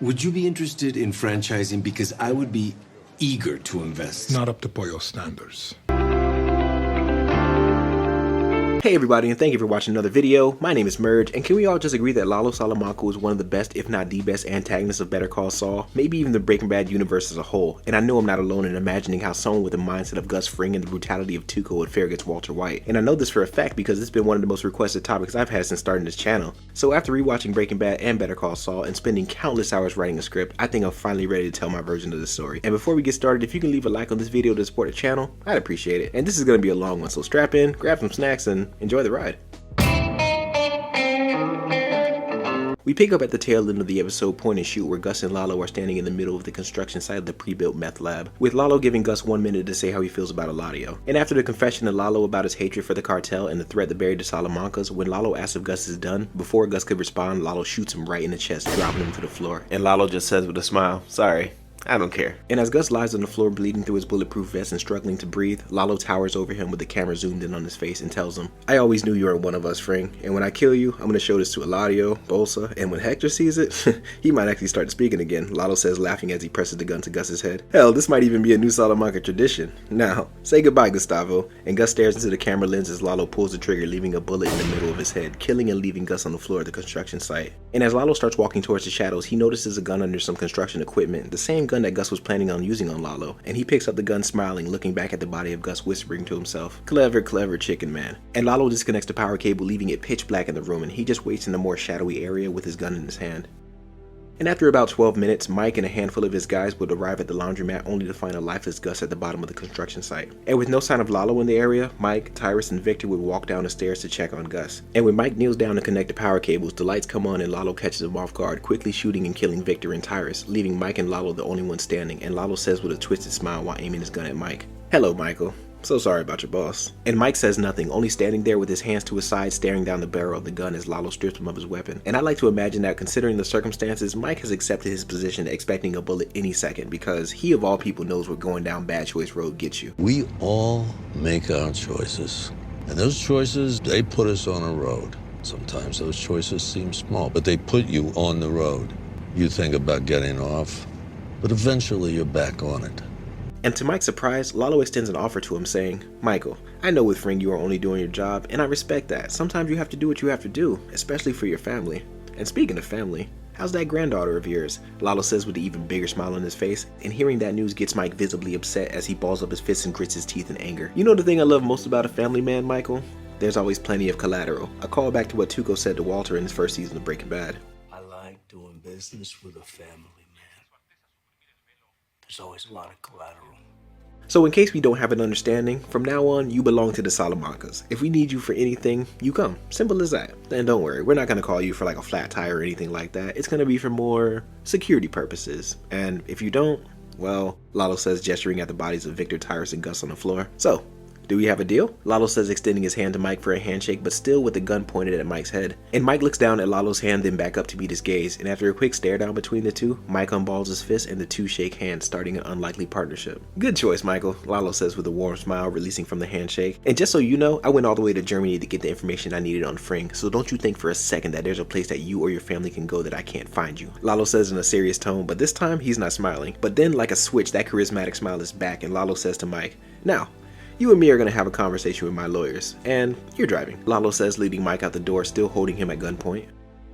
Would you be interested in franchising? Because I would be eager to invest. Not up to Pollo standards. Hey everybody, and thank you for watching another video. My name is Murge, and can we all just agree that Lalo Salamanca was one of the best, if not the best, antagonists of Better Call Saul? Maybe even the Breaking Bad universe as a whole. And I know I'm not alone in imagining how someone with the mindset of Gus Fring and the brutality of Tuco would fare against Walter White. And I know this for a fact because it's been one of the most requested topics I've had since starting this channel. So after rewatching Breaking Bad and Better Call Saul and spending countless hours writing a script, I think I'm finally ready to tell my version of the story. And before we get started, if you can leave a like on this video to support the channel, I'd appreciate it. And this is going to be a long one, so strap in, grab some snacks, and enjoy the ride. We pick up at the tail end of the episode point and shoot where Gus and Lalo are standing in the middle of the construction site of the pre-built meth lab, with Lalo giving Gus 1 minute to say how he feels about Eladio. And after the confession of Lalo about his hatred for the cartel and the threat that buried the Salamancas, when Lalo asks if Gus is done, before Gus could respond, Lalo shoots him right in the chest, dropping him to the floor. And Lalo just says with a smile, "Sorry, I don't care." And as Gus lies on the floor bleeding through his bulletproof vest and struggling to breathe, Lalo towers over him with the camera zoomed in on his face and tells him, "I always knew you were one of us, Fring, and when I kill you, I'm gonna show this to Eladio, Bolsa, and when Hector sees it, he might actually start speaking again," Lalo says, laughing as he presses the gun to Gus's head. Hell, this might even be a new Salamanca tradition. Now, say goodbye, Gustavo, and Gus stares into the camera lens as Lalo pulls the trigger, leaving a bullet in the middle of his head, killing and leaving Gus on the floor of the construction site. And as Lalo starts walking towards the shadows, he notices a gun under some construction equipment, the same gun that Gus was planning on using on Lalo, and he picks up the gun smiling, looking back at the body of Gus, whispering to himself, "Clever, clever chicken man." And Lalo disconnects the power cable, leaving it pitch black in the room, and he just waits in a more shadowy area with his gun in his hand. And after about 12 minutes, Mike and a handful of his guys would arrive at the laundromat only to find a lifeless Gus at the bottom of the construction site. And with no sign of Lalo in the area, Mike, Tyrus, and Victor would walk down the stairs to check on Gus. And when Mike kneels down to connect the power cables, the lights come on and Lalo catches him off guard, quickly shooting and killing Victor and Tyrus, leaving Mike and Lalo the only ones standing, and Lalo says with a twisted smile while aiming his gun at Mike, "Hello, Michael. So sorry about your boss." And Mike says nothing, only standing there with his hands to his side, staring down the barrel of the gun as Lalo strips him of his weapon. And I like to imagine that, considering the circumstances, Mike has accepted his position, expecting a bullet any second, because he of all people knows what going down bad choice road gets you. We all make our choices, and those choices, they put us on a road. Sometimes those choices seem small, but they put you on the road. You think about getting off, but eventually you're back on it. And to Mike's surprise, Lalo extends an offer to him saying, "Michael, I know with Fring you are only doing your job, and I respect that. Sometimes you have to do what you have to do, especially for your family. And speaking of family, how's that granddaughter of yours?" Lalo says with an even bigger smile on his face, and hearing that news gets Mike visibly upset as he balls up his fists and grits his teeth in anger. You know the thing I love most about a family man, Michael? There's always plenty of collateral. A call back to what Tuco said to Walter in his first season of Breaking Bad. I like doing business with a family man. There's always a lot of collateral. So in case we don't have an understanding, from now on, you belong to the Salamancas. If we need you for anything, you come. Simple as that. And don't worry, we're not going to call you for like a flat tire or anything like that. It's going to be for more security purposes. And if you don't, well, Lalo says, gesturing at the bodies of Victor, Tyrus, and Gus on the floor. "So, do we have a deal?" Lalo says, extending his hand to Mike for a handshake, but still with the gun pointed at Mike's head. And Mike looks down at Lalo's hand, then back up to meet his gaze, and after a quick stare down between the two, Mike unballs his fist and the two shake hands, starting an unlikely partnership. "Good choice, Michael," Lalo says with a warm smile, releasing from the handshake. "And just so you know, I went all the way to Germany to get the information I needed on Fring, so don't you think for a second that there's a place that you or your family can go that I can't find you," Lalo says in a serious tone, but this time he's not smiling. But then, like a switch, that charismatic smile is back, and Lalo says to Mike, "Now, you and me are going to have a conversation with my lawyers, and you're driving," Lalo says, leading Mike out the door, still holding him at gunpoint.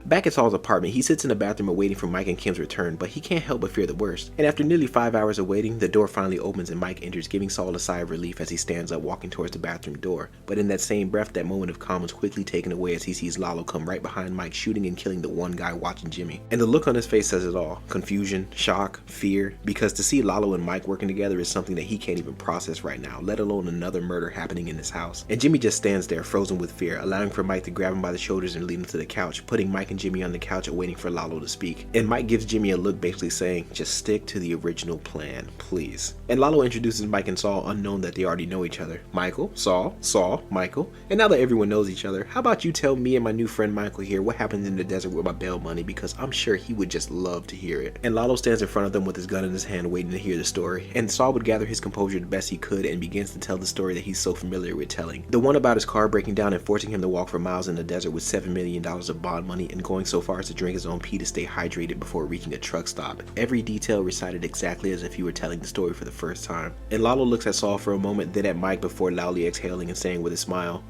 Back at Saul's apartment, he sits in the bathroom awaiting for Mike and Kim's return, but he can't help but fear the worst. And after nearly 5 hours of waiting, the door finally opens and Mike enters, giving Saul a sigh of relief as he stands up, walking towards the bathroom door. But in that same breath, that moment of calm is quickly taken away as he sees Lalo come right behind Mike, shooting and killing the one guy watching Jimmy. And the look on his face says it all. Confusion, shock, fear, because to see Lalo and Mike working together is something that he can't even process right now, let alone another murder happening in his house. And Jimmy just stands there, frozen with fear, allowing for Mike to grab him by the shoulders and lead him to the couch, putting Mike and Jimmy on the couch waiting for Lalo to speak. And Mike gives Jimmy a look basically saying, "Just stick to the original plan, please." And Lalo introduces Mike and Saul, unknown that they already know each other. "Michael, Saul, Saul, Michael. And now that everyone knows each other, how about you tell me and my new friend Michael here what happened in the desert with my bail money, because I'm sure he would just love to hear it." And Lalo stands in front of them with his gun in his hand, waiting to hear the story. And Saul would gather his composure the best he could and begins to tell the story that he's so familiar with telling. The one about his car breaking down and forcing him to walk for miles in the desert with $7 million of bond money and going so far as to drink his own pee to stay hydrated before reaching a truck stop. Every detail recited exactly as if he were telling the story for the first time. And Lalo looks at Saul for a moment, then at Mike before loudly exhaling and saying with a smile,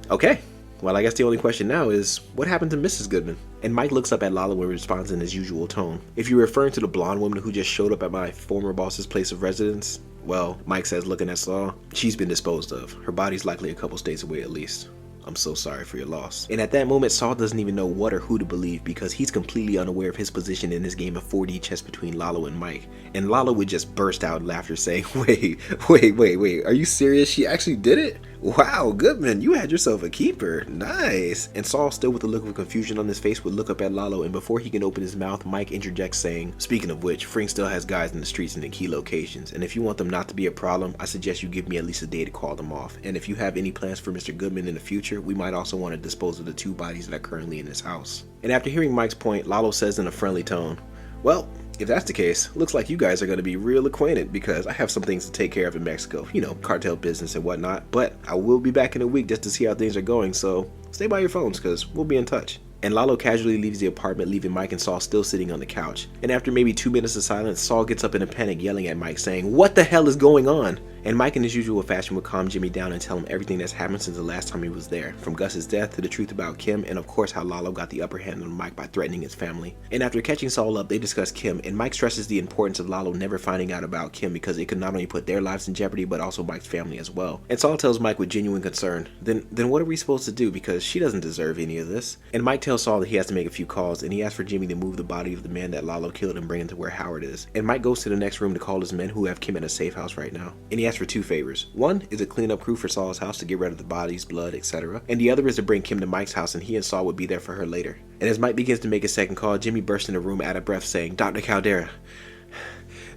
"Okay. Well, I guess the only question now is, what happened to Mrs. Goodman?" And Mike looks up at Lalo and responds in his usual tone. "If you're referring to the blonde woman who just showed up at my former boss's place of residence, well," Mike says looking at Saul, "she's been disposed of. Her body's likely a couple states away at least. I'm so sorry for your loss." And at that moment, Saul doesn't even know what or who to believe because he's completely unaware of his position in this game of 4D chess between Lalo and Mike. And Lalo would just burst out in laughter saying, wait, are you serious? She actually did it? Wow, Goodman, you had yourself a keeper. Nice. And Saul, still with a look of confusion on his face, would look up at Lalo, and before he can open his mouth, Mike interjects saying, "Speaking of which, Frink still has guys in the streets and in key locations, and if you want them not to be a problem, I suggest you give me at least a day to call them off. And if you have any plans for Mr. Goodman in the future, we might also want to dispose of the 2 bodies that are currently in his house." And after hearing Mike's point, Lalo says in a friendly tone, "Well, if that's the case, looks like you guys are going to be real acquainted because I have some things to take care of in Mexico, you know, cartel business and whatnot, but I will be back in a week just to see how things are going, so stay by your phones because we'll be in touch." And Lalo casually leaves the apartment, leaving Mike and Saul still sitting on the couch. And after maybe 2 minutes of silence, Saul gets up in a panic, yelling at Mike, saying, "What the hell is going on?" And Mike, in his usual fashion, would calm Jimmy down and tell him everything that's happened since the last time he was there, from Gus's death to the truth about Kim, and of course how Lalo got the upper hand on Mike by threatening his family. And after catching Saul up, they discuss Kim, and Mike stresses the importance of Lalo never finding out about Kim because it could not only put their lives in jeopardy, but also Mike's family as well. And Saul tells Mike with genuine concern, then what are we supposed to do, because she doesn't deserve any of this. And Mike tells Saul that he has to make a few calls, and he asks for Jimmy to move the body of the man that Lalo killed and bring him to where Howard is. And Mike goes to the next room to call his men who have Kim in a safe house right now. And he asks for 2 favors. One is a cleanup crew for Saul's house to get rid of the bodies, blood, etc. And the other is to bring Kim to Mike's house, and he and Saul would be there for her later. And as Mike begins to make his second call, Jimmy bursts in the room out of breath saying, Dr. Caldera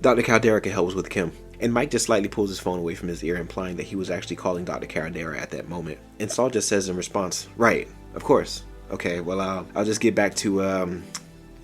can help us with Kim." And Mike just slightly pulls his phone away from his ear, implying that he was actually calling Dr. Caldera at that moment. And Saul just says in response, "Right, of course. Okay, well, I'll just get back to,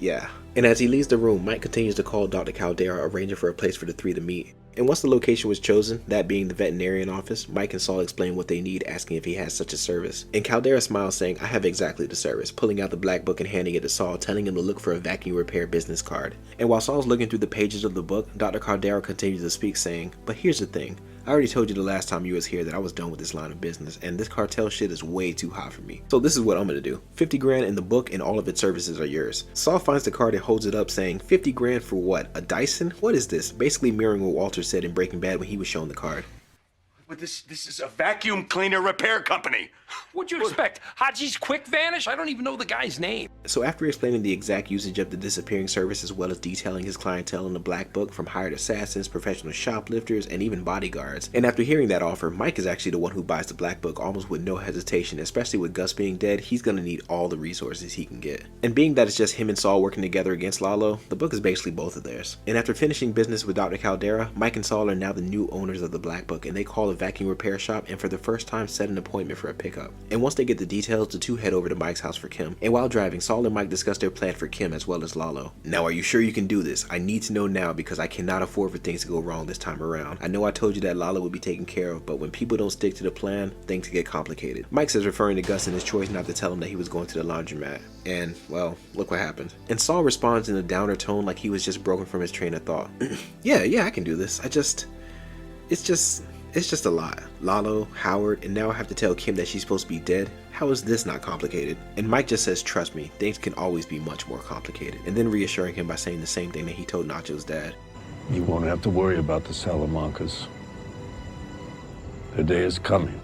yeah." And as he leaves the room, Mike continues to call Dr. Caldera, arranging for a place for the 3 to meet. And once the location was chosen, that being the veterinarian office, Mike and Saul explain what they need, asking if he has such a service. And Caldera smiles, saying, "I have exactly the service," pulling out the black book and handing it to Saul, telling him to look for a vacuum repair business card. And while Saul's looking through the pages of the book, Dr. Caldera continues to speak, saying, "But here's the thing. I already told you the last time you was here that I was done with this line of business, and this cartel shit is way too hot for me. So this is what I'm gonna do. 50 grand in the book and all of its services are yours." Saul finds the card and holds it up, saying, 50 grand for what? A Dyson? What is this? Basically mirroring what Walter said in Breaking Bad when he was shown the card. But this is a vacuum cleaner repair company. What'd you expect? Haji's Quick Vanish? I don't even know the guy's name. So after explaining the exact usage of the disappearing service as well as detailing his clientele in the black book from hired assassins, professional shoplifters, and even bodyguards, and after hearing that offer, Mike is actually the one who buys the black book almost with no hesitation, especially with Gus being dead. He's gonna need all the resources he can get. And being that it's just him and Saul working together against Lalo, the book is basically both of theirs. And after finishing business with Dr. Caldera, Mike and Saul are now the new owners of the black book, and they call a vacuum repair shop and for the first time set an appointment for a pickup. And once they get the details, the 2 head over to Mike's house for Kim. And while driving, Saul and Mike discuss their plan for Kim as well as Lalo. "Now, are you sure you can do this? I need to know now because I cannot afford for things to go wrong this time around. I know I told you that Lalo would be taken care of, but when people don't stick to the plan, things get complicated." Mike says, referring to Gus and his choice not to tell him that he was going to the laundromat. And, well, look what happened. And Saul responds in a downer tone like he was just broken from his train of thought. Yeah, I can do this. It's just a lot. Lalo, Howard, and now I have to tell Kim that she's supposed to be dead. How is this not complicated? And Mike just says, "Trust me, things can always be much more complicated." And then reassuring him by saying the same thing that he told Nacho's dad. You won't have to worry about the Salamancas. The day is coming.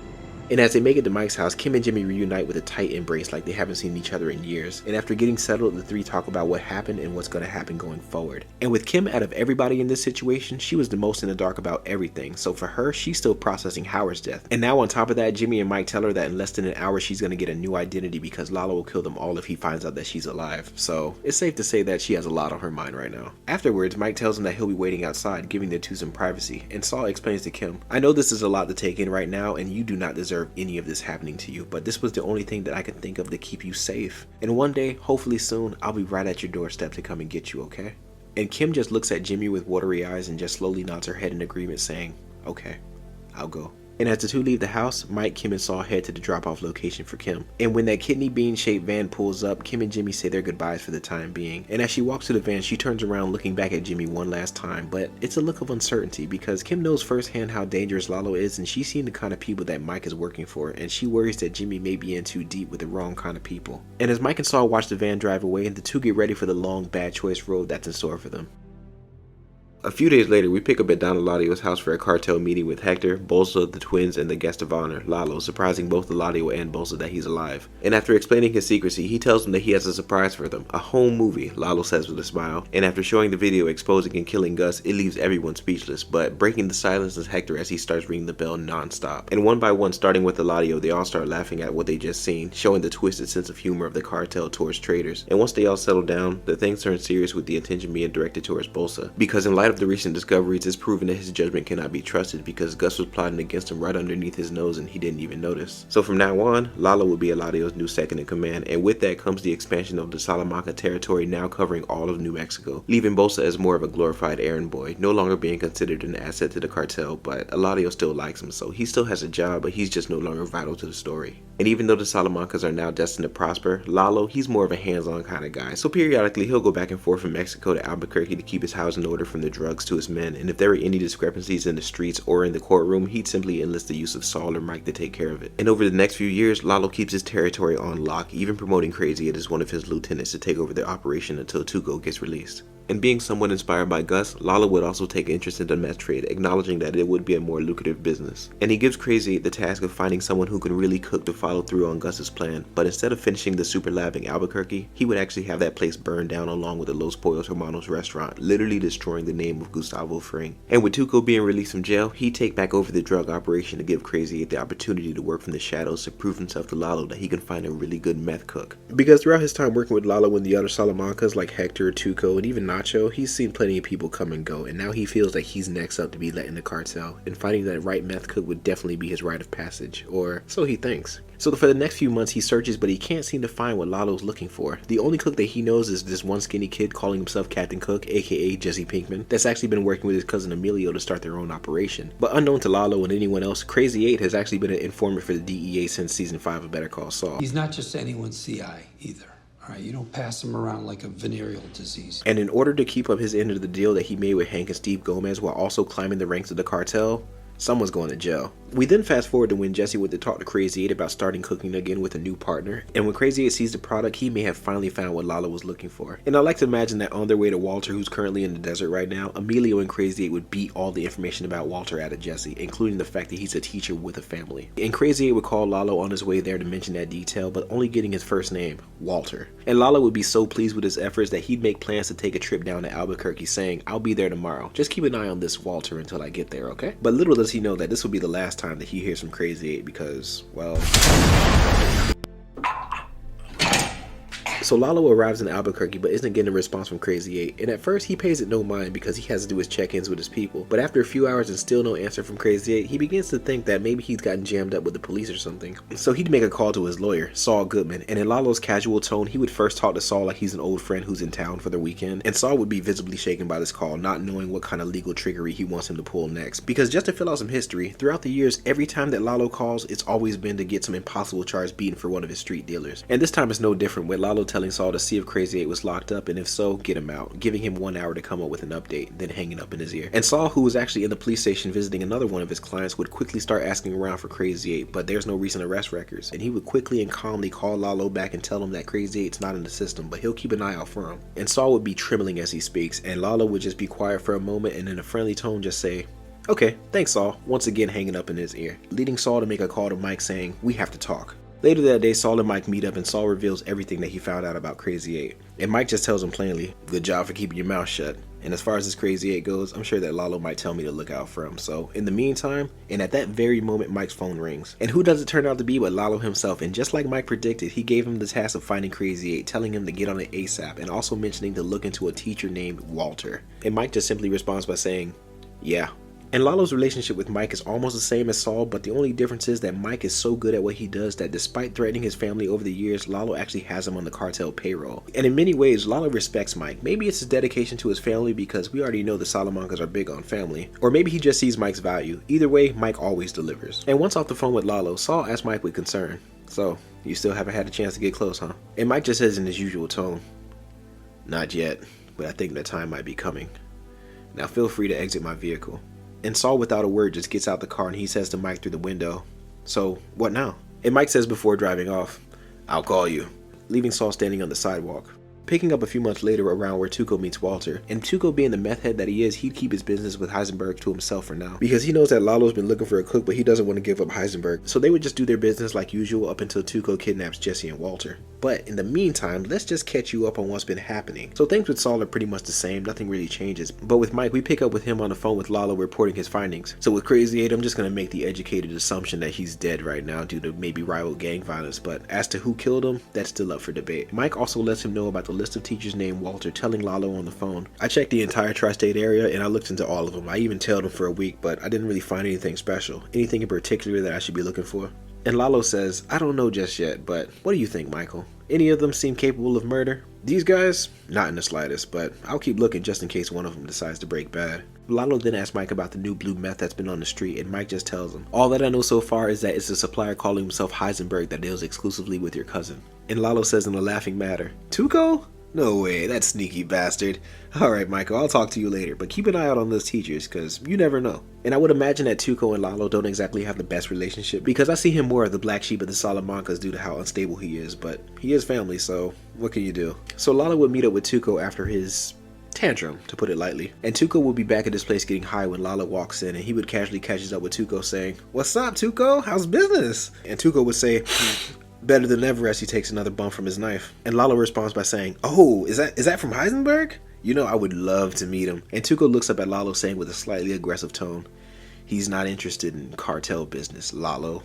And as they make it to Mike's house, Kim and Jimmy reunite with a tight embrace like they haven't seen each other in years. And after getting settled, the 3 talk about what happened and what's going to happen going forward. And with Kim, out of everybody in this situation, she was the most in the dark about everything. So for her, she's still processing Howard's death. And now on top of that, Jimmy and Mike tell her that in less than an hour, she's going to get a new identity because Lalo will kill them all if he finds out that she's alive. So it's safe to say that she has a lot on her mind right now. Afterwards, Mike tells them that he'll be waiting outside, giving the 2 some privacy. And Saul explains to Kim, "I know this is a lot to take in right now, and you do not deserve any of this happening to you, but this was the only thing that I could think of to keep you safe. And one day, hopefully soon, I'll be right at your doorstep to come and get you, okay?" And Kim just looks at Jimmy with watery eyes and just slowly nods her head in agreement, saying, "Okay, I'll go." And as the two leave the house, Mike, Kim, and Saul head to the drop-off location for Kim. And when that kidney bean-shaped van pulls up, Kim and Jimmy say their goodbyes for the time being. And as she walks to the van, she turns around looking back at Jimmy one last time, but it's a look of uncertainty because Kim knows firsthand how dangerous Lalo is, and she's seen the kind of people that Mike is working for, and she worries that Jimmy may be in too deep with the wrong kind of people. And as Mike and Saul watch the van drive away, the two get ready for the long bad choice road that's in store for them. A few days later, we pick up at Don Eladio's house for a cartel meeting with Hector, Bolsa, the twins, and the guest of honor, Lalo, surprising both Eladio and Bolsa that he's alive. And after explaining his secrecy, he tells them that he has a surprise for them, a home movie, Lalo says with a smile. And after showing the video exposing and killing Gus, it leaves everyone speechless, but breaking the silence is Hector as he starts ringing the bell non-stop. And one by one, starting with Eladio, they all start laughing at what they just seen, showing the twisted sense of humor of the cartel towards traitors. And once they all settle down, the things turn serious with the attention being directed towards Bolsa, because in light of the recent discoveries, it's proven that his judgment cannot be trusted because Gus was plotting against him right underneath his nose and he didn't even notice. So from now on, Lalo will be Eladio's new second in command, and with that comes the expansion of the Salamanca territory, now covering all of New Mexico, leaving Bolsa as more of a glorified errand boy, no longer being considered an asset to the cartel, but Eladio still likes him, so he still has a job, but he's just no longer vital to the story. And even though the Salamancas are now destined to prosper, Lalo, he's more of a hands-on kind of guy, so periodically he'll go back and forth from Mexico to Albuquerque to keep his house in order from the drugs to his men, and if there were any discrepancies in the streets or in the courtroom, he'd simply enlist the use of Saul or Mike to take care of it. And over the next few years, Lalo keeps his territory on lock, even promoting Crazy Ed as one of his lieutenants to take over the operation until Tuco gets released. And being somewhat inspired by Gus, Lalo would also take interest in the meth trade, acknowledging that it would be a more lucrative business. And he gives Crazy 8 the task of finding someone who can really cook to follow through on Gus's plan, but instead of finishing the super lab in Albuquerque, he would actually have that place burned down along with the Los Pollos Hermanos restaurant, literally destroying the name of Gustavo Fring. And with Tuco being released from jail, he'd take back over the drug operation to give Crazy 8 the opportunity to work from the shadows to prove himself to Lalo that he can find a really good meth cook. Because throughout his time working with Lalo and the other Salamancas like Hector, Tuco, and even Nacho, he's seen plenty of people come and go, and now he feels that he's next up to be let in the cartel, and finding that right meth cook would definitely be his rite of passage, or so he thinks. So for the next few months he searches, but he can't seem to find what Lalo's looking for. The only cook that he knows is this one skinny kid calling himself Captain Cook, aka Jesse Pinkman, that's actually been working with his cousin Emilio to start their own operation. But unknown to Lalo and anyone else, Crazy 8 has actually been an informant for the DEA since season 5 of Better Call Saul. He's not just anyone's CI either. All right, you don't pass him around like a venereal disease. And in order to keep up his end of the deal that he made with Hank and Steve Gomez while also climbing the ranks of the cartel, someone's going to jail. We then fast forward to when Jesse went to talk to Crazy 8 about starting cooking again with a new partner, and when Crazy 8 sees the product, he may have finally found what Lalo was looking for. And I like to imagine that on their way to Walter, who's currently in the desert right now, Emilio and Crazy 8 would beat all the information about Walter out of Jesse, including the fact that he's a teacher with a family. And Crazy 8 would call Lalo on his way there to mention that detail, but only getting his first name, Walter. And Lalo would be so pleased with his efforts that he'd make plans to take a trip down to Albuquerque, saying, "I'll be there tomorrow. Just keep an eye on this Walter until I get there, okay?" But little does he know that this will be the last time that he hears from Crazy 8 because, well... So Lalo arrives in Albuquerque but isn't getting a response from Crazy 8, and at first he pays it no mind because he has to do his check-ins with his people, but after a few hours and still no answer from Crazy 8, he begins to think that maybe he's gotten jammed up with the police or something. So he'd make a call to his lawyer, Saul Goodman, and in Lalo's casual tone, he would first talk to Saul like he's an old friend who's in town for the weekend, and Saul would be visibly shaken by this call, not knowing what kind of legal trickery he wants him to pull next. Because just to fill out some history, throughout the years, every time that Lalo calls, it's always been to get some impossible charge beaten for one of his street dealers. And this time it's no different, with Lalo telling Saul to see if Crazy 8 was locked up, and if so, get him out, giving him 1 hour to come up with an update, then hanging up in his ear. And Saul, who was actually in the police station visiting another one of his clients, would quickly start asking around for Crazy 8, but there's no recent arrest records, and he would quickly and calmly call Lalo back and tell him that Crazy 8's not in the system, but he'll keep an eye out for him. And Saul would be trembling as he speaks, and Lalo would just be quiet for a moment and in a friendly tone just say, "Okay, thanks Saul," once again hanging up in his ear, leading Saul to make a call to Mike saying, "We have to talk." Later that day, Saul and Mike meet up and Saul reveals everything that he found out about Crazy 8. And Mike just tells him plainly, "Good job for keeping your mouth shut." And as far as this Crazy 8 goes, I'm sure that Lalo might tell me to look out for him. So in the meantime, and at that very moment, Mike's phone rings. And who does it turn out to be but Lalo himself? And just like Mike predicted, he gave him the task of finding Crazy 8, telling him to get on it ASAP, and also mentioning to look into a teacher named Walter. And Mike just simply responds by saying, "Yeah." And Lalo's relationship with Mike is almost the same as Saul, but the only difference is that Mike is so good at what he does that despite threatening his family over the years, Lalo actually has him on the cartel payroll. And in many ways, Lalo respects Mike. Maybe it's his dedication to his family because we already know the Salamancas are big on family. Or maybe he just sees Mike's value. Either way, Mike always delivers. And once off the phone with Lalo, Saul asked Mike with concern, "So, you still haven't had a chance to get close, huh?" And Mike just says in his usual tone, "Not yet, but I think the time might be coming. Now feel free to exit my vehicle." And Saul, without a word, just gets out the car and he says to Mike through the window, "So, what now?" And Mike says before driving off, "I'll call you," leaving Saul standing on the sidewalk. Picking up a few months later around where Tuco meets Walter, and Tuco being the meth head that he is, he'd keep his business with Heisenberg to himself for now, because he knows that Lalo's been looking for a cook, but he doesn't want to give up Heisenberg, so they would just do their business like usual up until Tuco kidnaps Jesse and Walter. But in the meantime, let's just catch you up on what's been happening. So things with Saul are pretty much the same, nothing really changes, but with Mike, we pick up with him on the phone with Lalo reporting his findings. So with Crazy 8, I'm just going to make the educated assumption that he's dead right now due to maybe rival gang violence, but as to who killed him, that's still up for debate. Mike also lets him know about the list of teachers named Walter, telling Lalo on the phone. I checked the entire tri-state area and I looked into all of them. I even tailed them for a week, but I didn't really find anything special. Anything in particular that I should be looking for? And Lalo says, "I don't know just yet, but what do you think, Michael? Any of them seem capable of murder? These guys? Not in the slightest, but I'll keep looking just in case one of them decides to break bad." Lalo then asks Mike about the new blue meth that's been on the street, and Mike just tells him, "All that I know so far is that it's a supplier calling himself Heisenberg that deals exclusively with your cousin." And Lalo says in a laughing manner, "Tuco? No way, that sneaky bastard. Alright Michael, I'll talk to you later, but keep an eye out on those teachers, cause you never know." And I would imagine that Tuco and Lalo don't exactly have the best relationship, because I see him more of the black sheep of the Salamancas due to how unstable he is, but he is family, so what can you do? So Lalo would meet up with Tuco after his tantrum, to put it lightly. And Tuco will be back at his place getting high when Lalo walks in, and he would casually catches up with Tuco saying, "What's up, Tuco? How's business?" And Tuco would say, "Better than ever," as he takes another bump from his knife. And Lalo responds by saying, "Oh, is that from Heisenberg? You know, I would love to meet him." And Tuco looks up at Lalo saying with a slightly aggressive tone, "He's not interested in cartel business, Lalo."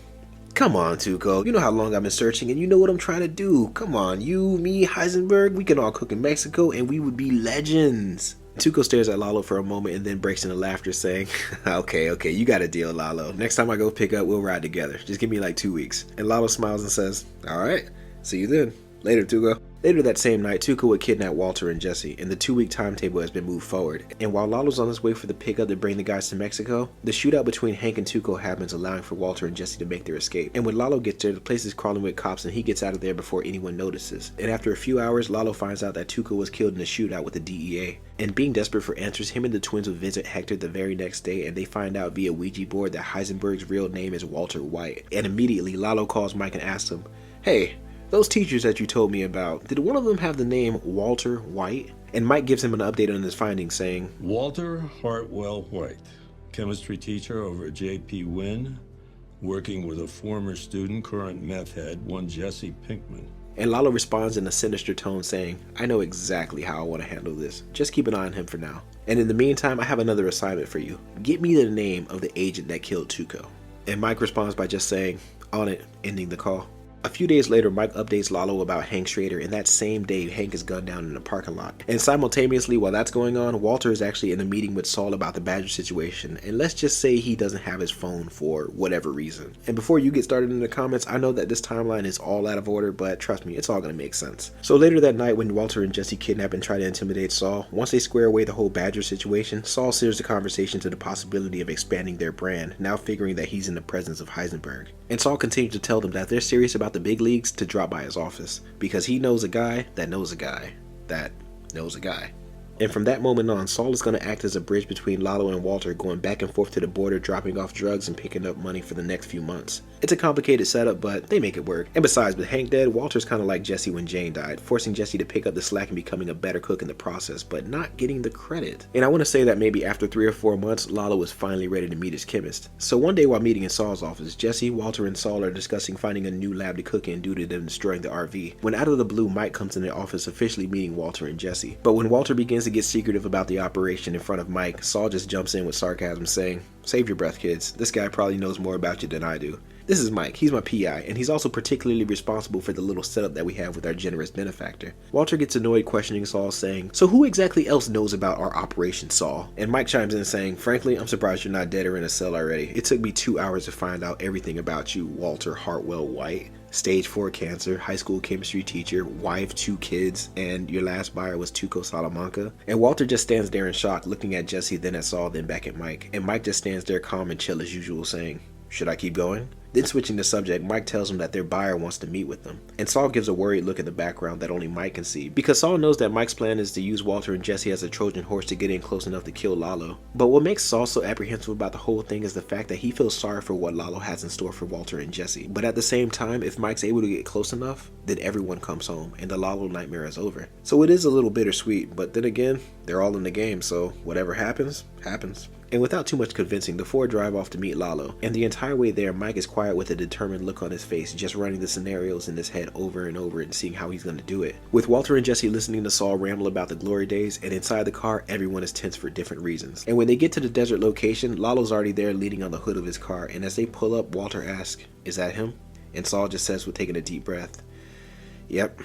Come on, Tuco. You know how long I've been searching and you know what I'm trying to do. Come on, you, me, Heisenberg, we can all cook in Mexico and we would be legends. Tuco stares at Lalo for a moment and then breaks into laughter saying, okay, you got a deal, Lalo. Next time I go pick up, we'll ride together. Just give me like 2 weeks." And Lalo smiles and says, "Alright, see you then. Later, Tuco." Later that same night, Tuco would kidnap Walter and Jesse, and the 2-week timetable has been moved forward. And while Lalo's on his way for the pickup to bring the guys to Mexico, the shootout between Hank and Tuco happens, allowing for Walter and Jesse to make their escape. And when Lalo gets there, the place is crawling with cops and he gets out of there before anyone notices. And after a few hours, Lalo finds out that Tuco was killed in a shootout with the DEA. And being desperate for answers, him and the twins would visit Hector the very next day, and they find out via Ouija board that Heisenberg's real name is Walter White. And immediately, Lalo calls Mike and asks him, "Hey, those teachers that you told me about, did one of them have the name Walter White?" And Mike gives him an update on his findings, saying, Walter Hartwell White, chemistry teacher over at J.P. Wynn, working with a former student, current meth head, one Jesse Pinkman. And Lalo responds in a sinister tone saying, "I know exactly how I want to handle this. Just keep an eye on him for now. And in the meantime, I have another assignment for you. Get me the name of the agent that killed Tuco." And Mike responds by just saying, "On it," ending the call. A few days later, Mike updates Lalo about Hank Schrader, and that same day, Hank is gunned down in a parking lot. And simultaneously, while that's going on, Walter is actually in a meeting with Saul about the Badger situation, and let's just say he doesn't have his phone for whatever reason. And before you get started in the comments, I know that this timeline is all out of order, but trust me, it's all gonna make sense. So later that night, when Walter and Jesse kidnap and try to intimidate Saul, once they square away the whole Badger situation, Saul steers the conversation to the possibility of expanding their brand, now figuring that he's in the presence of Heisenberg. And Saul continues to tell them that if they're serious about the big leagues, to drop by his office, because he knows a guy that knows a guy that knows a guy. And from that moment on, Saul is going to act as a bridge between Lalo and Walter, going back and forth to the border, dropping off drugs and picking up money for the next few months. It's a complicated setup, but they make it work. And besides, with Hank dead, Walter's kind of like Jesse when Jane died, forcing Jesse to pick up the slack and becoming a better cook in the process, but not getting the credit. And I want to say that maybe after 3 or 4 months, Lalo was finally ready to meet his chemist. So one day while meeting in Saul's office, Jesse, Walter, and Saul are discussing finding a new lab to cook in due to them destroying the RV, when out of the blue, Mike comes in the office officially meeting Walter and Jesse. But when Walter begins to get secretive about the operation in front of Mike, Saul just jumps in with sarcasm saying, "Save your breath, kids. This guy probably knows more about you than I do." This is Mike, he's my PI, and he's also particularly responsible for the little setup that we have with our generous benefactor. Walter gets annoyed questioning Saul, saying, so who exactly else knows about our operation, Saul? And Mike chimes in saying, frankly, I'm surprised you're not dead or in a cell already. It took me 2 hours to find out everything about you, Walter Hartwell White. Stage 4 cancer, high school chemistry teacher, wife, 2 kids, and your last buyer was Tuco Salamanca. And Walter just stands there in shock, looking at Jesse, then at Saul, then back at Mike. And Mike just stands there calm and chill as usual, saying, should I keep going? Then switching the subject, Mike tells him that their buyer wants to meet with them. And Saul gives a worried look at the background that only Mike can see, because Saul knows that Mike's plan is to use Walter and Jesse as a Trojan horse to get in close enough to kill Lalo. But what makes Saul so apprehensive about the whole thing is the fact that he feels sorry for what Lalo has in store for Walter and Jesse. But at the same time, if Mike's able to get close enough, then everyone comes home and the Lalo nightmare is over. So it is a little bittersweet, but then again, they're all in the game, so whatever happens, happens. And without too much convincing, the four drive off to meet Lalo, and the entire way there, Mike is quiet with a determined look on his face, just running the scenarios in his head over and over and seeing how he's going to do it. With Walter and Jesse listening to Saul ramble about the glory days, and inside the car, everyone is tense for different reasons. And when they get to the desert location, Lalo's already there leaning on the hood of his car, and as they pull up, Walter asks, is that him? And Saul just says with taking a deep breath, yep,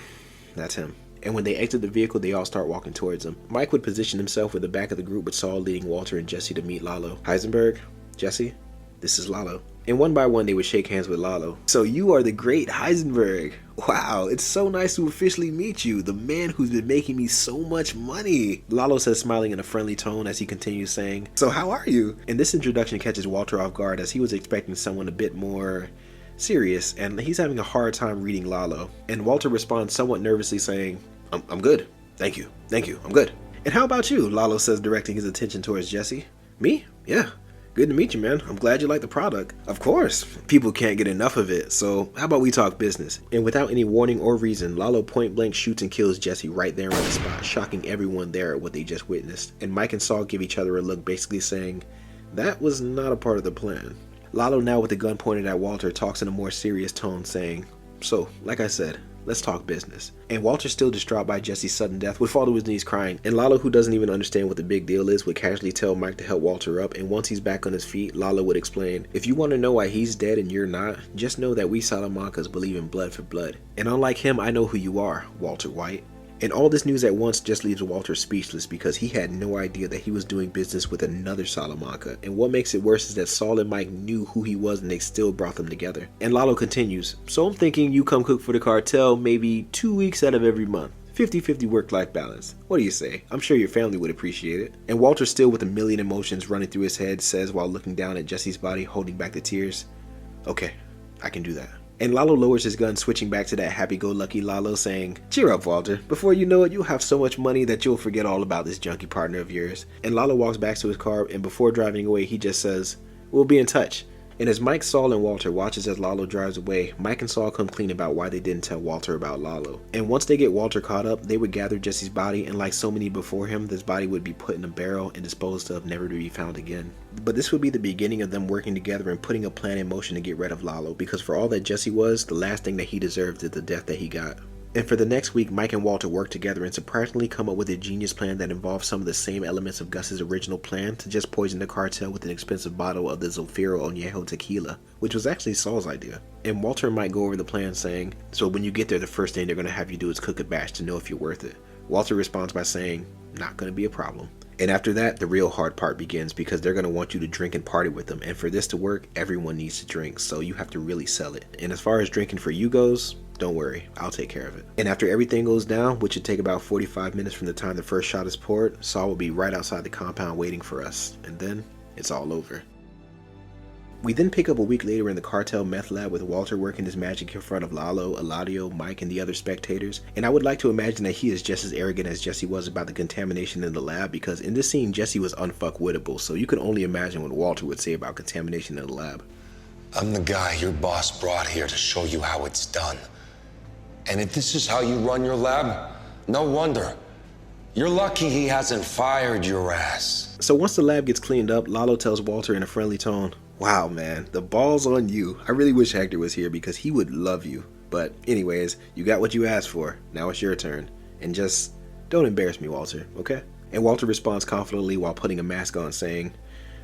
that's him. And when they exit the vehicle, they all start walking towards him. Mike would position himself in the back of the group with Saul leading Walter and Jesse to meet Lalo. Heisenberg, Jesse, this is Lalo. And one by one, they would shake hands with Lalo. So you are the great Heisenberg. Wow, it's so nice to officially meet you, the man who's been making me so much money. Lalo says, smiling in a friendly tone as he continues saying, so how are you? And this introduction catches Walter off guard as he was expecting someone a bit more serious, and he's having a hard time reading Lalo. And Walter responds somewhat nervously saying, I'm good. Thank you, I'm good. And how about you? Lalo says, directing his attention towards Jesse. Me? Yeah. Good to meet you, man. I'm glad you like the product. Of course. People can't get enough of it, so how about we talk business? And without any warning or reason, Lalo point blank shoots and kills Jesse right there on the spot, shocking everyone there at what they just witnessed. And Mike and Saul give each other a look, basically saying, that was not a part of the plan. Lalo, now with the gun pointed at Walter, talks in a more serious tone, saying, so, like I said, let's talk business. And Walter, still distraught by Jesse's sudden death, would fall to his knees crying. And Lalo, who doesn't even understand what the big deal is, would casually tell Mike to help Walter up. And once he's back on his feet, Lalo would explain, if you want to know why he's dead and you're not, just know that we Salamancas believe in blood for blood. And unlike him, I know who you are, Walter White. And all this news at once just leaves Walter speechless because he had no idea that he was doing business with another Salamanca. And what makes it worse is that Saul and Mike knew who he was and they still brought them together. And Lalo continues, so I'm thinking you come cook for the cartel maybe 2 weeks out of every month. 50-50 work-life balance. What do you say? I'm sure your family would appreciate it. And Walter, still with a million emotions running through his head, says while looking down at Jesse's body, holding back the tears, okay, I can do that. And Lalo lowers his gun, switching back to that happy-go-lucky Lalo, saying, cheer up, Walter. Before you know it, you'll have so much money that you'll forget all about this junkie partner of yours. And Lalo walks back to his car, and before driving away, he just says, we'll be in touch. And as Mike, Saul, and Walter watches as Lalo drives away, Mike and Saul come clean about why they didn't tell Walter about Lalo. And once they get Walter caught up, they would gather Jesse's body, and like so many before him, this body would be put in a barrel and disposed of, never to be found again. But this would be the beginning of them working together and putting a plan in motion to get rid of Lalo, because for all that Jesse was, the last thing that he deserved is the death that he got. And for the next week, Mike and Walter worked together and surprisingly come up with a genius plan that involves some of the same elements of Gus's original plan to just poison the cartel with an expensive bottle of the Zafiro Añejo tequila, which was actually Saul's idea. And Walter and Mike go over the plan saying, so when you get there, the first thing they're going to have you do is cook a batch to know if you're worth it. Walter responds by saying, not going to be a problem. And after that, the real hard part begins because they're going to want you to drink and party with them. And for this to work, everyone needs to drink, so you have to really sell it. And as far as drinking for you goes, don't worry, I'll take care of it. And after everything goes down, which should take about 45 minutes from the time the first shot is poured, Saul will be right outside the compound waiting for us. And then, it's all over. We then pick up a week later in the cartel meth lab with Walter working his magic in front of Lalo, Eladio, Mike, and the other spectators. And I would like to imagine that he is just as arrogant as Jesse was about the contamination in the lab, because in this scene, Jesse was unfuckwittable, so you can only imagine what Walter would say about contamination in the lab. I'm the guy your boss brought here to show you how it's done. And if this is how you run your lab, no wonder. You're lucky he hasn't fired your ass. So once the lab gets cleaned up, Lalo tells Walter in a friendly tone, wow, man, the ball's on you. I really wish Hector was here because he would love you. But anyways, you got what you asked for. Now it's your turn. And just don't embarrass me, Walter, okay? And Walter responds confidently while putting a mask on, saying,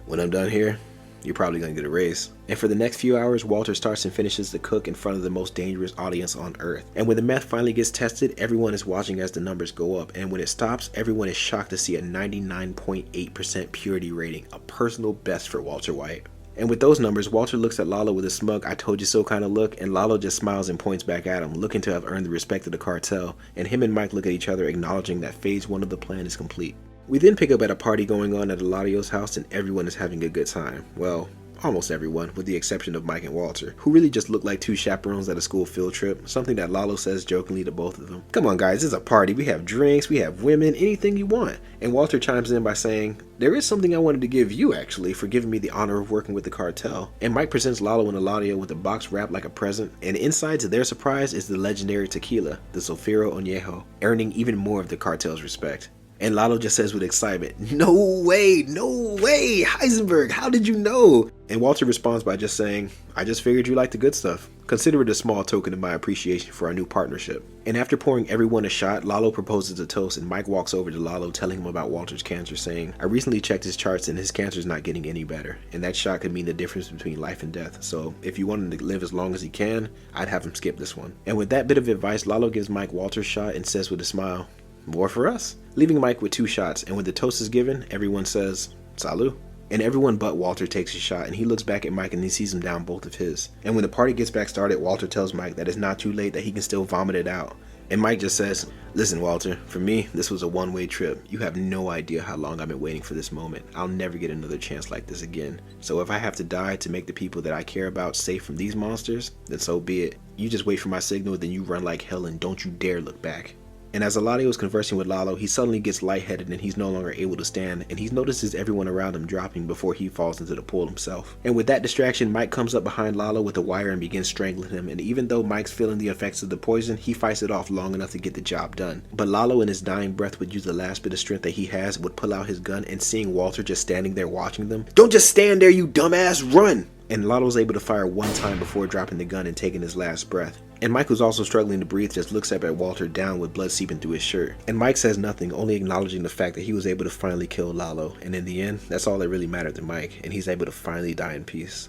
when I'm done here, you're probably gonna get a raise. And for the next few hours, Walter starts and finishes the cook in front of the most dangerous audience on earth. And when the meth finally gets tested, everyone is watching as the numbers go up. And when it stops, everyone is shocked to see a 99.8% purity rating, a personal best for Walter White. And with those numbers, Walter looks at Lalo with a smug "I told you so" kind of look, and Lalo just smiles and points back at him, looking to have earned the respect of the cartel. And him and Mike look at each other, acknowledging that phase 1 of the plan is complete. We then pick up at a party going on at Eladio's house, and everyone is having a good time. Well, almost everyone, with the exception of Mike and Walter, who really just look like two chaperones at a school field trip, something that Lalo says jokingly to both of them. "Come on guys, it's a party, we have drinks, we have women, anything you want." And Walter chimes in by saying, "There is something I wanted to give you actually for giving me the honor of working with the cartel." And Mike presents Lalo and Eladio with a box wrapped like a present, and inside to their surprise is the legendary tequila, the Sulfuro Añejo, earning even more of the cartel's respect. And Lalo just says with excitement, no way, Heisenberg, how did you know?" And Walter responds by just saying, "I just figured you liked the good stuff. Consider it a small token of my appreciation for our new partnership." And after pouring everyone a shot, Lalo proposes a toast, and Mike walks over to Lalo telling him about Walter's cancer, saying, "I recently checked his charts and his cancer's not getting any better, and that shot could mean the difference between life and death. So if you want him to live as long as he can, I'd have him skip this one." And with that bit of advice, Lalo gives Mike Walter's shot and says with a smile, "More for us," leaving Mike with 2 shots. And when the toast is given, everyone says, "Salud." And everyone but Walter takes a shot, and he looks back at Mike and he sees him down both of his. And when the party gets back started, Walter tells Mike that it's not too late, that he can still vomit it out. And Mike just says, "Listen, Walter, for me, this was a one-way trip. You have no idea how long I've been waiting for this moment. I'll never get another chance like this again. So if I have to die to make the people that I care about safe from these monsters, then so be it. You just wait for my signal, then you run like hell, and don't you dare look back." And as Eladio is conversing with Lalo, he suddenly gets lightheaded and he's no longer able to stand, and he notices everyone around him dropping before he falls into the pool himself. And with that distraction, Mike comes up behind Lalo with a wire and begins strangling him, and even though Mike's feeling the effects of the poison, he fights it off long enough to get the job done. But Lalo in his dying breath would use the last bit of strength that he has, would pull out his gun, and seeing Walter just standing there watching them, "Don't just stand there, you dumbass, run!" And Lalo's able to fire one time before dropping the gun and taking his last breath. And Mike, who's also struggling to breathe, just looks up at Walter down with blood seeping through his shirt. And Mike says nothing, only acknowledging the fact that he was able to finally kill Lalo. And in the end, that's all that really mattered to Mike, and he's able to finally die in peace.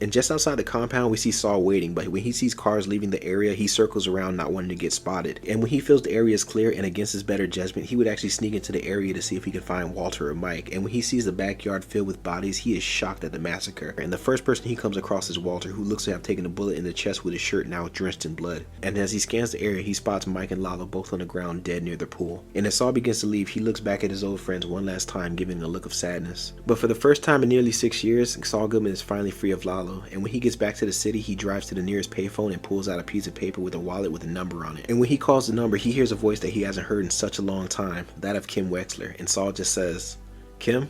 And just outside the compound, we see Saul waiting, but when he sees cars leaving the area, he circles around not wanting to get spotted. And when he feels the area is clear and against his better judgment, he would actually sneak into the area to see if he can find Walter or Mike. And when he sees the backyard filled with bodies, he is shocked at the massacre. And the first person he comes across is Walter, who looks to have taken a bullet in the chest with his shirt now drenched in blood. And as he scans the area, he spots Mike and Lalo both on the ground dead near the pool. And as Saul begins to leave, he looks back at his old friends one last time, giving a look of sadness. But for the first time in nearly 6 years, Saul Goodman is finally free of Lalo. And when he gets back to the city, he drives to the nearest payphone and pulls out a piece of paper with a wallet with a number on it. And when he calls the number, he hears a voice that he hasn't heard in such a long time, that of Kim Wexler. And Saul just says, "Kim,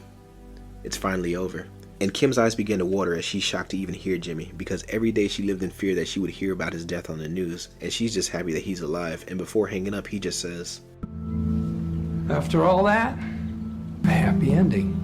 it's finally over." And Kim's eyes begin to water as she's shocked to even hear Jimmy, because every day she lived in fear that she would hear about his death on the news, and she's just happy that he's alive. And before hanging up, he just says, After all that, a happy ending.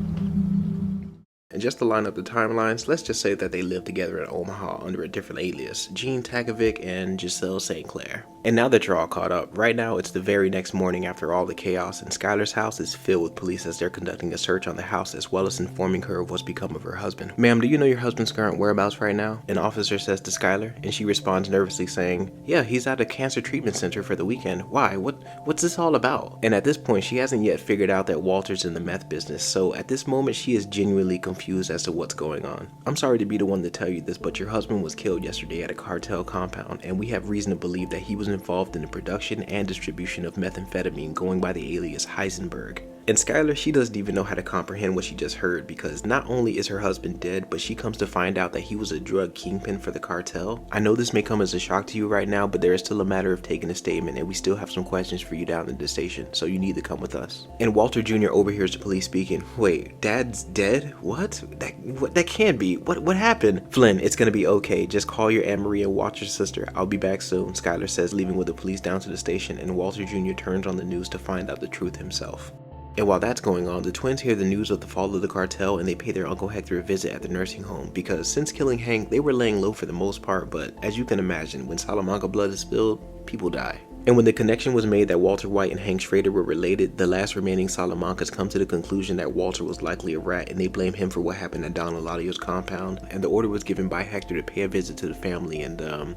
And just to line up the timelines, let's just say that they lived together in Omaha under a different alias, Gene Takovic and Giselle St. Clair. And now that you're all caught up, right now it's the very next morning after all the chaos, and Skylar's house is filled with police as they're conducting a search on the house, as well as informing her of what's become of her husband. "Ma'am, do you know your husband's current whereabouts right now?" An officer says to Skylar, and she responds nervously saying, "Yeah, he's at a cancer treatment center for the weekend. Why? What's this all about?" And at this point, she hasn't yet figured out that Walter's in the meth business, so at this moment she is genuinely confused as to what's going on. "I'm sorry to be the one to tell you this, but your husband was killed yesterday at a cartel compound, and we have reason to believe that he was involved in the production and distribution of methamphetamine going by the alias Heisenberg." And Skylar, she doesn't even know how to comprehend what she just heard, because not only is her husband dead, but she comes to find out that he was a drug kingpin for the cartel. I know this may come as a shock to you right now, but there is still a matter of taking a statement, and we still have some questions for you down at the station, so you need to come with us. And Walter Jr. overhears the police speaking. "Wait, Dad's dead? What? That can't be. What happened?" "Flynn, it's gonna be okay. Just call your Anne Marie and watch your sister. I'll be back soon," Skylar says, leaving with the police down to the station, and Walter Jr. turns on the news to find out the truth himself. And while that's going on, the twins hear the news of the fall of the cartel, and they pay their Uncle Hector a visit at the nursing home, because since killing Hank, they were laying low for the most part, but as you can imagine, when Salamanca blood is spilled, people die. And when the connection was made that Walter White and Hank Schrader were related, the last remaining Salamancas come to the conclusion that Walter was likely a rat, and they blame him for what happened at Don Eladio's compound, and the order was given by Hector to pay a visit to the family and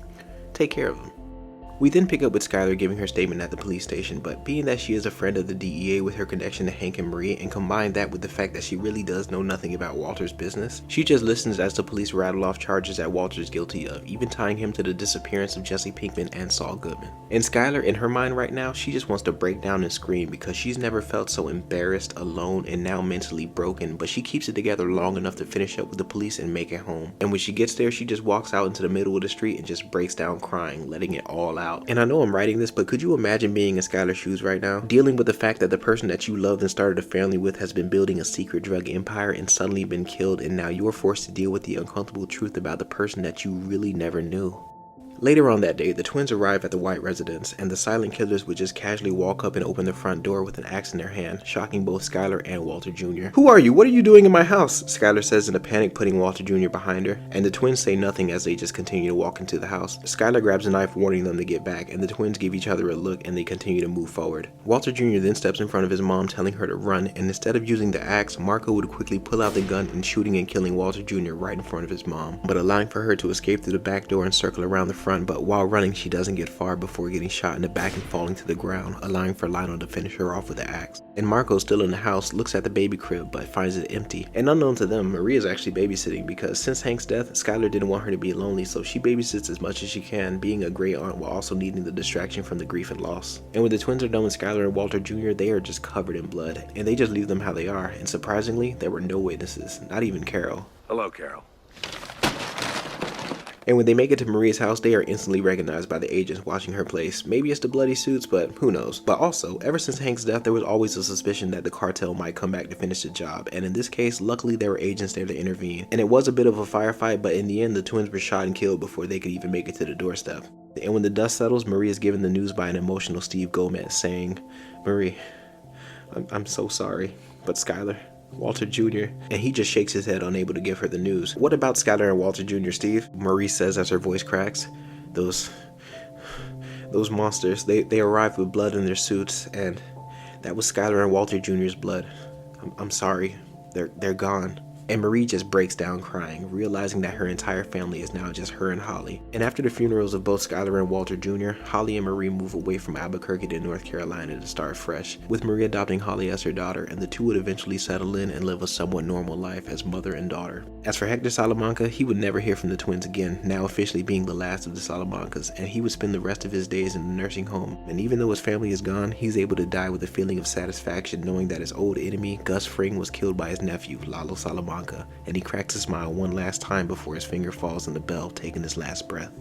take care of them. We then pick up with Skyler giving her statement at the police station, but being that she is a friend of the DEA with her connection to Hank and Marie, and combine that with the fact that she really does know nothing about Walter's business, she just listens as the police rattle off charges that Walter's guilty of, even tying him to the disappearance of Jesse Pinkman and Saul Goodman. And Skyler, in her mind right now, she just wants to break down and scream because she's never felt so embarrassed, alone, and now mentally broken, but she keeps it together long enough to finish up with the police and make it home. And when she gets there, she just walks out into the middle of the street and just breaks down crying, letting it all out. And I know I'm writing this, but could you imagine being in Skyler's shoes right now? Dealing with the fact that the person that you loved and started a family with has been building a secret drug empire and suddenly been killed, and now you're forced to deal with the uncomfortable truth about the person that you really never knew. Later on that day, the twins arrive at the White residence, and the silent killers would just casually walk up and open the front door with an axe in their hand, shocking both Skyler and Walter Jr. "Who are you? What are you doing in my house?" Skyler says in a panic, putting Walter Jr. behind her, and the twins say nothing as they just continue to walk into the house. Skyler grabs a knife, warning them to get back, and the twins give each other a look and they continue to move forward. Walter Jr. then steps in front of his mom, telling her to run, and instead of using the axe, Marco would quickly pull out the gun and shooting and killing Walter Jr. right in front of his mom, but allowing for her to escape through the back door and circle around the front, but while running, she doesn't get far before getting shot in the back and falling to the ground, allowing for Lionel to finish her off with the axe. And Marco, still in the house, looks at the baby crib but finds it empty. And unknown to them, Maria's actually babysitting because since Hank's death, Skyler didn't want her to be lonely, so she babysits as much as she can, being a great aunt while also needing the distraction from the grief and loss. And when the twins are done with Skyler and Walter Jr., they are just covered in blood, and they just leave them how they are, and surprisingly, there were no witnesses, not even Carol. Hello, Carol. And when they make it to Maria's house, they are instantly recognized by the agents watching her place. Maybe it's the bloody suits, but who knows. But also, ever since Hank's death, there was always a suspicion that the cartel might come back to finish the job. And in this case, luckily there were agents there to intervene. And it was a bit of a firefight, but in the end, the twins were shot and killed before they could even make it to the doorstep. And when the dust settles, Marie is given the news by an emotional Steve Gomez saying, "Marie, I'm so sorry, but Skyler, Walter Jr." And he just shakes his head, unable to give her the news. "What about Skyler and Walter Jr., Steve?" Marie says as her voice cracks. Those monsters, they arrived with blood in their suits, and that was Skyler and Walter Jr.'s blood. I'm sorry, they're gone. And Marie just breaks down crying, realizing that her entire family is now just her and Holly. And after the funerals of both Skyler and Walter Jr., Holly and Marie move away from Albuquerque to North Carolina to start fresh, with Marie adopting Holly as her daughter, and the two would eventually settle in and live a somewhat normal life as mother and daughter. As for Hector Salamanca, he would never hear from the twins again, now officially being the last of the Salamancas, and he would spend the rest of his days in the nursing home. And even though his family is gone, he's able to die with a feeling of satisfaction knowing that his old enemy, Gus Fring, was killed by his nephew, Lalo Salamanca, and he cracks a smile one last time before his finger falls on the bell, taking his last breath.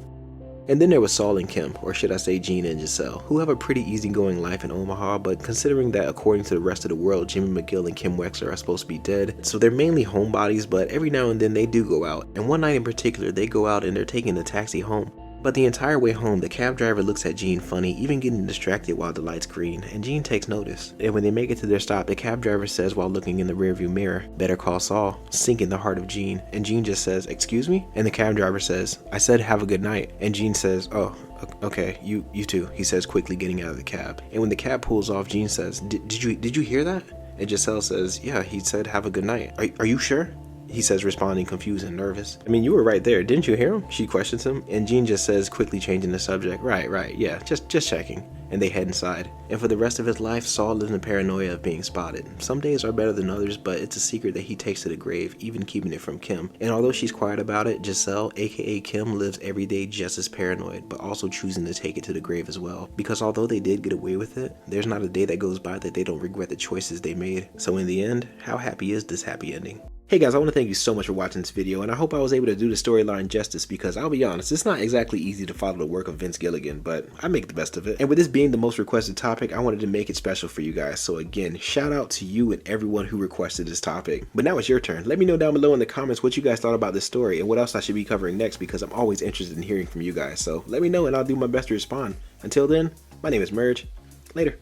And then there was Saul and Kim, or should I say Gina and Giselle, who have a pretty easygoing life in Omaha, but considering that according to the rest of the world, Jimmy McGill and Kim Wexler are supposed to be dead, so they're mainly homebodies, but every now and then they do go out. And one night in particular, they go out and they're taking the taxi home. But the entire way home, the cab driver looks at Gene funny, even getting distracted while the light's green, and Gene takes notice. And when they make it to their stop, the cab driver says while looking in the rearview mirror, "Better call Saul," sinking the heart of Gene. And Gene just says, "Excuse me?" And the cab driver says, "I said have a good night." And Gene says, "Oh, okay, you too," he says, quickly getting out of the cab. And when the cab pulls off, Gene says, Did you hear that?" And Giselle says, "Yeah, he said have a good night. Are you sure?" He says, responding confused and nervous. "I mean, you were right there. Didn't you hear him?" She questions him, and Gene just says, quickly changing the subject, Right, yeah, just checking." And they head inside. And for the rest of his life, Saul lives in the paranoia of being spotted. Some days are better than others, but it's a secret that he takes to the grave, even keeping it from Kim. And although she's quiet about it, Giselle, aka Kim, lives every day just as paranoid, but also choosing to take it to the grave as well. Because although they did get away with it, there's not a day that goes by that they don't regret the choices they made. So in the end, how happy is this happy ending? Hey guys, I want to thank you so much for watching this video, and I hope I was able to do the storyline justice because I'll be honest, it's not exactly easy to follow the work of Vince Gilligan, but I make the best of it. And with this being the most requested topic, I wanted to make it special for you guys. So again, shout out to you and everyone who requested this topic. But now it's your turn. Let me know down below in the comments what you guys thought about this story and what else I should be covering next because I'm always interested in hearing from you guys. So let me know and I'll do my best to respond. Until then, my name is Murge. Later.